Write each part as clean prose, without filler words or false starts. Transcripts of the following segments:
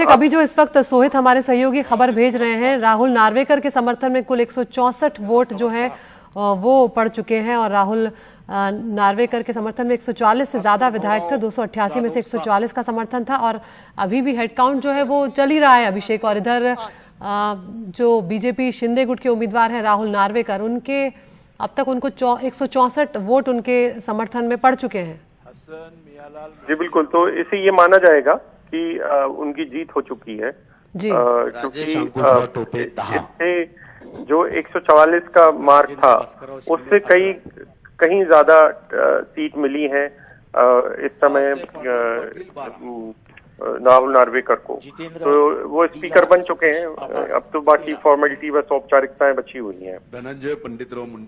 अभिषेक, अभी जो इस वक्त सोहित हमारे सहयोगी खबर भेज रहे हैं, राहुल नार्वेकर के समर्थन में कुल 164 वोट जो है वो पड़ चुके हैं और राहुल नार्वेकर के समर्थन में 140 से ज्यादा विधायक थे। 288 में से 144 का समर्थन था और अभी भी हेड काउंट जो है वो चल ही रहा है अभिषेक। और इधर जो बीजेपी शिंदे गुट के उम्मीदवार हैं राहुल नार्वेकर, उनके अब तक उनको 164 वोट उनके समर्थन में पड़ चुके हैं। जी बिल्कुल, तो इसे ये माना जाएगा कि उनकी जीत हो चुकी है जी, क्योंकि इससे जो 144 का मार्क था उससे कहीं ज्यादा सीट मिली है इस समय राहुल नार्वेकर को, तो वो स्पीकर बन चुके हैं। अब तो बाकी फॉर्मेलिटी बस औपचारिकताएं बची हुई हैं।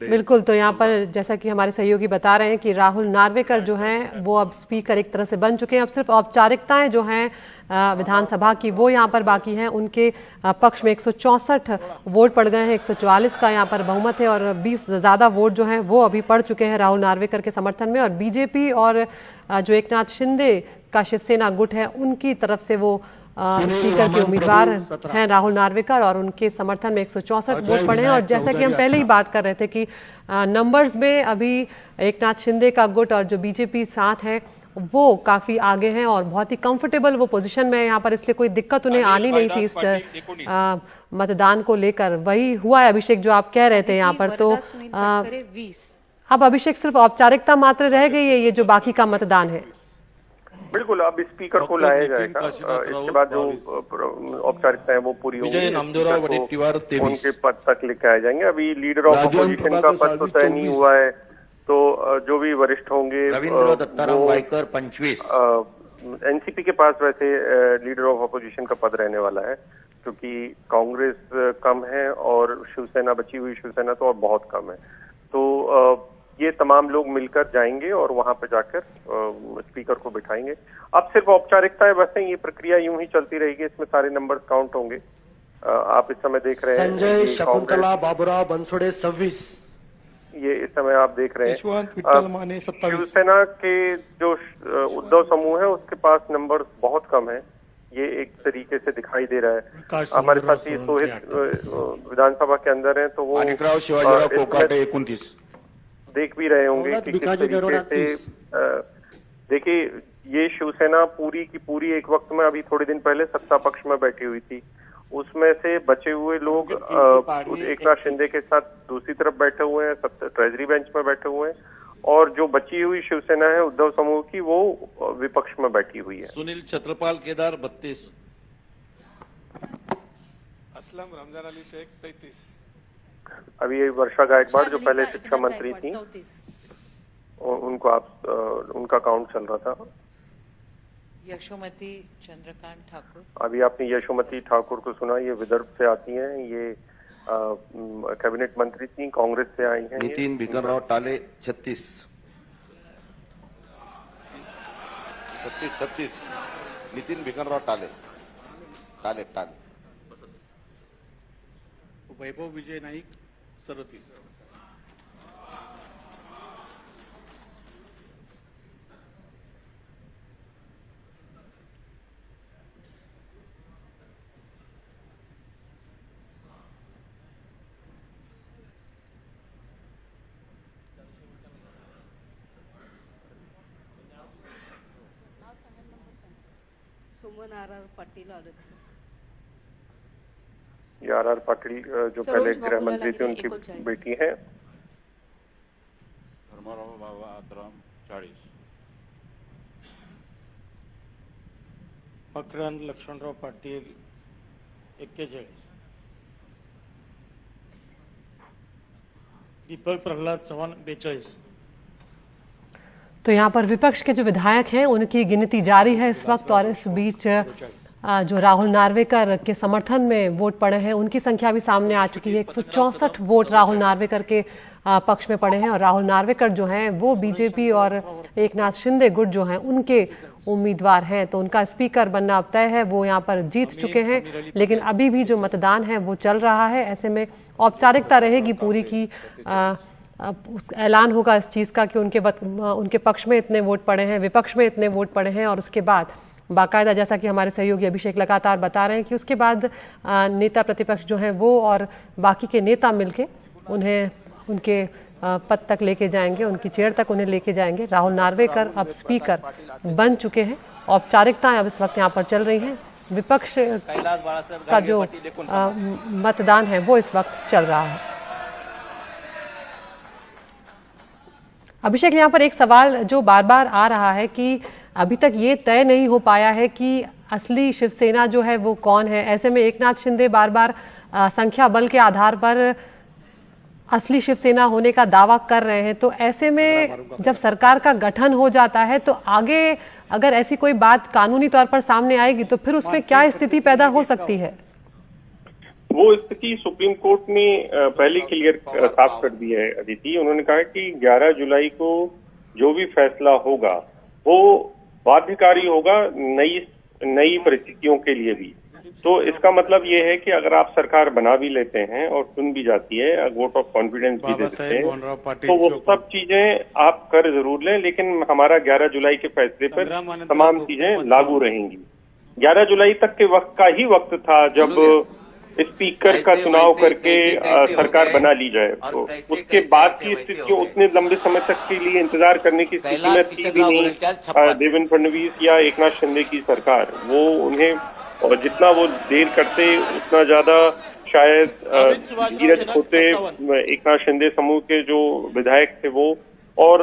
बिल्कुल, तो यहाँ पर जैसा कि हमारे सहयोगी बता रहे हैं कि राहुल नार्वेकर जो हैं वो अब स्पीकर एक तरह से बन चुके हैं। अब सिर्फ औपचारिकताएं जो हैं विधानसभा की वो यहाँ पर बाकी हैं। उनके पक्ष में 164 वोट पड़ गए हैं, 144 का यहाँ पर बहुमत है और 20 ज्यादा वोट जो हैं वो अभी पड़ चुके हैं राहुल नार्वेकर के समर्थन में। और बीजेपी और जो एकनाथ शिंदे का शिवसेना गुट है उनकी तरफ से वो स्पीकर के उम्मीदवार हैं राहुल नार्वेकर और उनके समर्थन में 164 वोट पड़े हैं। और जैसा कि हम पहले ही बात कर रहे थे कि नंबर्स में अभी एकनाथ शिंदे का गुट और जो बीजेपी साथ है वो काफी आगे हैं और बहुत ही कंफर्टेबल वो पोजीशन में यहाँ पर, इसलिए कोई दिक्कत उन्हें आनी नहीं थी इस मतदान को लेकर। वही हुआ है अभिषेक जो आप कह रहे थे यहाँ पर। तो अब अभिषेक सिर्फ औपचारिकता मात्र रह गई है, ये जो बाकी का मतदान है। बिल्कुल, अब स्पीकर को लाया जाएगा, इसके बाद जो औपचारिकता है वो पूरी होगी, उनके पद तक लेकर आए जाएंगे। अभी लीडर ऑफ अपोजिशन का पद तो तय नहीं हुआ है, तो जो भी वरिष्ठ होंगे एनसीपी के पास वैसे लीडर ऑफ अपोजिशन का पद रहने वाला है, क्योंकि कांग्रेस कम है और शिवसेना, बची हुई शिवसेना तो और बहुत कम है। तो ये तमाम लोग मिलकर जाएंगे और वहां पर जाकर स्पीकर को बिठाएंगे। अब सिर्फ औपचारिकता है, वैसे ये प्रक्रिया यूं ही चलती रहेगी, इसमें सारे नंबर्स काउंट होंगे। आप इस समय देख रहे हैं संजय शकुंतला बाबूराव बनसोड़े 26, ये इस समय आप देख रहे हैं। शिवसेना के जो उद्धव समूह है उसके पास नंबर बहुत कम है, ये एक तरीके से दिखाई दे रहा है। हमारे साथ ये सोहित विधानसभा के अंदर है, तो वो देख भी रहे होंगे कि किस तरीके से देखिए ये शिवसेना पूरी की पूरी एक वक्त में अभी थोड़े दिन पहले सत्ता पक्ष में बैठी हुई थी, उसमें से बचे हुए लोग एकनाथ शिंदे के साथ दूसरी तरफ बैठे हुए हैं, ट्रेजरी बेंच में बैठे हुए हैं, और जो बची हुई शिवसेना है उद्धव समूह की वो विपक्ष में बैठी हुई है। सुनील छत्रपाल केदार 32, असलम रमजान अली शेख 33, अभी वर्षा गायकवाड़ जो पहले शिक्षा मंत्री थी उनको उनका काउंट चल रहा था। यशोमती चंद्रकांत ठाकुर, अभी आपने यशोमती ठाकुर को सुना, ये विदर्भ से आती हैं, ये कैबिनेट मंत्री थी, कांग्रेस से आई हैं। नितिन भिकनराव टाले 36, नितिन भिकनराव टाले टाले टाले, वैभव विजय नाईक 37, सुमन आर पाटील 38, आर पाटिल जो पहले गृह मंत्री थे उनकी बेटी है। धर्माराव बाबा आतराम 40, मकरंद लक्ष्मणराव पाटील 41, दीपक प्रहलाद चव्हाण 42। तो यहाँ पर विपक्ष के जो विधायक हैं उनकी गिनती जारी है इस वक्त, और इस बीच जो राहुल नार्वेकर के समर्थन में वोट पड़े हैं उनकी संख्या भी सामने आ चुकी है। 164 वोट राहुल नार्वेकर के पक्ष में पड़े हैं और राहुल नार्वेकर जो हैं वो बीजेपी और एकनाथ शिंदे गुट जो हैं उनके उम्मीदवार हैं, तो उनका स्पीकर बनना अब तय है। वो यहाँ पर जीत चुके हैं, लेकिन अभी भी जो मतदान है वो चल रहा है। ऐसे में औपचारिकता रहेगी पूरी की ऐलान होगा इस चीज का कि उनके पक्ष में इतने वोट पड़े हैं, विपक्ष में इतने वोट पड़े हैं, और उसके बाद बाकायदा जैसा कि हमारे सहयोगी अभिषेक लगातार बता रहे हैं कि उसके बाद नेता प्रतिपक्ष जो हैं वो और बाकी के नेता मिलके उन्हें उनके पद तक लेके जाएंगे, उनकी चेयर तक उन्हें लेके जाएंगे। राहुल नार्वेकर अब स्पीकर बन चुके हैं। औपचारिकताएं अब इस वक्त यहाँ पर चल रही हैं। विपक्ष का जो मतदान है वो इस वक्त चल रहा है। अभिषेक, यहाँ पर एक सवाल जो बार बार आ रहा है कि अभी तक ये तय नहीं हो पाया है कि असली शिवसेना जो है वो कौन है। ऐसे में एकनाथ शिंदे बार बार संख्या बल के आधार पर असली शिवसेना होने का दावा कर रहे हैं। तो ऐसे में जब सरकार का गठन हो जाता है तो आगे अगर ऐसी कोई बात कानूनी तौर पर सामने आएगी तो फिर उसमें क्या स्थिति पैदा हो सकती है? वो स्थिति सुप्रीम कोर्ट ने पहले क्लियर साफ कर दी है अदिति। उन्होंने कहा कि 11 जुलाई को जो भी फैसला होगा वो बाध्यकारी होगा नई परिस्थितियों के लिए भी। तो इसका मतलब ये है कि अगर आप सरकार बना भी लेते हैं और चुन भी जाती है, वोट ऑफ कॉन्फिडेंस भी देते हैं, तो वो सब चीजें आप कर जरूर लें, लेकिन हमारा 11 जुलाई के फैसले पर तमाम चीजें लागू रहेंगी। 11 जुलाई तक के वक्त का ही वक्त था जब स्पीकर का चुनाव करके सरकार बना ली जाए। तो उसके बाद की स्थितियों उतने लंबे समय तक के लिए इंतजार करने की स्थिति में थी भी नहीं देवेंद्र फडणवीस या एकनाथ शिंदे की सरकार। वो उन्हें और जितना वो देर करते उतना ज्यादा शायद धीरज खोते एकनाथ शिंदे समूह के जो विधायक थे वो। और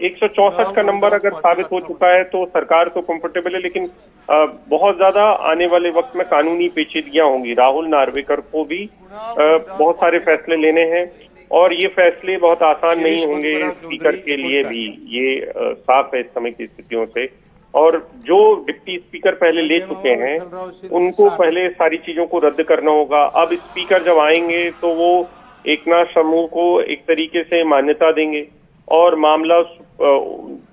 164 का नंबर अगर साबित हो चुका है तो सरकार तो कंफर्टेबल है, लेकिन बहुत ज्यादा आने वाले वक्त में कानूनी पेचीदगियां होंगी। राहुल नार्वेकर को भी बहुत सारे फैसले लेने हैं और ये फैसले बहुत आसान नहीं होंगे स्पीकर के लिए भी, ये साफ है इस समय की स्थितियों से। और जो डिप्टी स्पीकर पहले ले चुके हैं उनको पहले सारी चीजों को रद्द करना होगा। अब स्पीकर जब आएंगे तो वो एकनाथ समूह को एक तरीके से मान्यता देंगे और मामला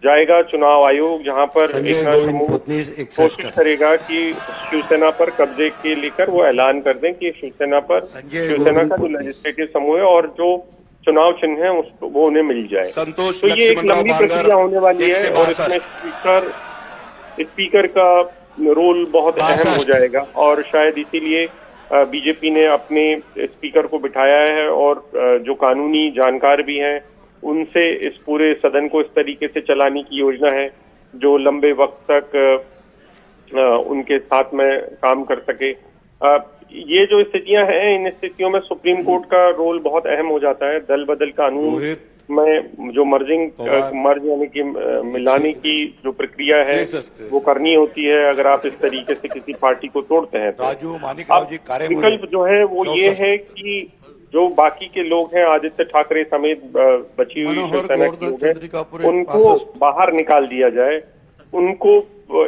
जाएगा चुनाव आयोग, जहां पर एकनाथ समूह कोशिश करेगा कि शिवसेना पर कब्जे के लेकर वो ऐलान कर दें कि शिवसेना का जो लेजिस्लेटिव समूह है और जो चुनाव चिन्ह है उसको वो उन्हें मिल जाए। तो ये एक लंबी प्रक्रिया होने वाली है और इसमें स्पीकर का रोल बहुत अहम हो जाएगा और शायद इसीलिए बीजेपी ने अपने स्पीकर को बिठाया है और जो कानूनी जानकार भी हैं उनसे इस पूरे सदन को इस तरीके से चलाने की योजना है जो लंबे वक्त तक उनके साथ में काम कर सके। ये जो स्थितियां हैं, इन स्थितियों में सुप्रीम कोर्ट का रोल बहुत अहम हो जाता है। दल बदल कानून में जो मर्ज यानी कि मिलाने की जो प्रक्रिया है वो करनी होती है अगर आप इस तरीके से किसी पार्टी को तोड़ते हैं तो। विकल्प जो है वो ये है कि जो बाकी के लोग हैं, आदित्य ठाकरे समेत बची हुई शिवसेना के लोग हैं, उनको बाहर निकाल दिया जाए, उनको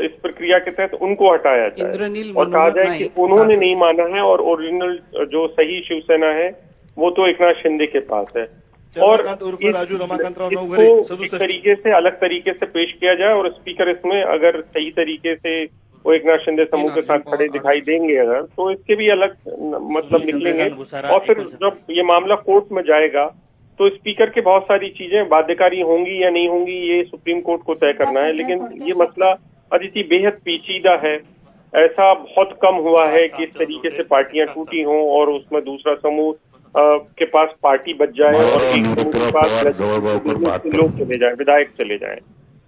इस प्रक्रिया के तहत उनको हटाया जाए और कहा जाए कि उन्होंने नहीं माना है और ओरिजिनल जो सही शिवसेना है वो तो एकनाथ शिंदे के पास है। और इसको एक तरीके से अलग तरीके से पेश किया जाए और स्पीकर इसमें अगर सही तरीके से वो एकनाथ शिंदे समूह के साथ खड़े दिखाई देंगे अगर, तो इसके भी अलग मतलब निकलेंगे। और फिर जब ये मामला कोर्ट में जाएगा तो स्पीकर के बहुत सारी चीजें बाध्यकारी होंगी या नहीं होंगी ये सुप्रीम कोर्ट को तय करना है। लेकिन ये मसला अदिति बेहद पेचीदा है। ऐसा बहुत कम हुआ है कि इस तरीके से पार्टियां टूटी हों और उसमें दूसरा समूह के पास पार्टी बच जाए और एक समूह के पास लोग चले जाए, विधायक चले जाए।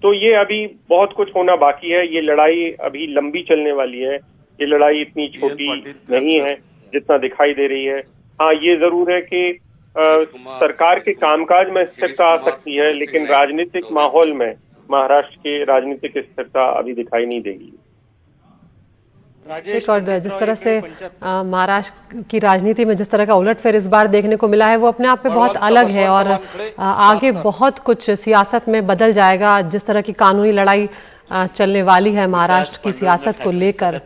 तो ये अभी बहुत कुछ होना बाकी है। ये लड़ाई अभी लंबी चलने वाली है। ये लड़ाई इतनी छोटी नहीं है जितना दिखाई दे रही है। हाँ, ये जरूर है कि सरकार के कामकाज में स्थिरता आ सकती है, लेकिन राजनीतिक माहौल में महाराष्ट्र के राजनीतिक स्थिरता अभी दिखाई नहीं देगी। और जिस तरह से महाराष्ट्र की राजनीति में जिस तरह का उलटफेर इस बार देखने को मिला है वो अपने आप में बहुत अलग है और आगे बहुत कुछ सियासत में बदल जाएगा। जिस तरह की कानूनी लड़ाई चलने वाली है महाराष्ट्र की सियासत को लेकर,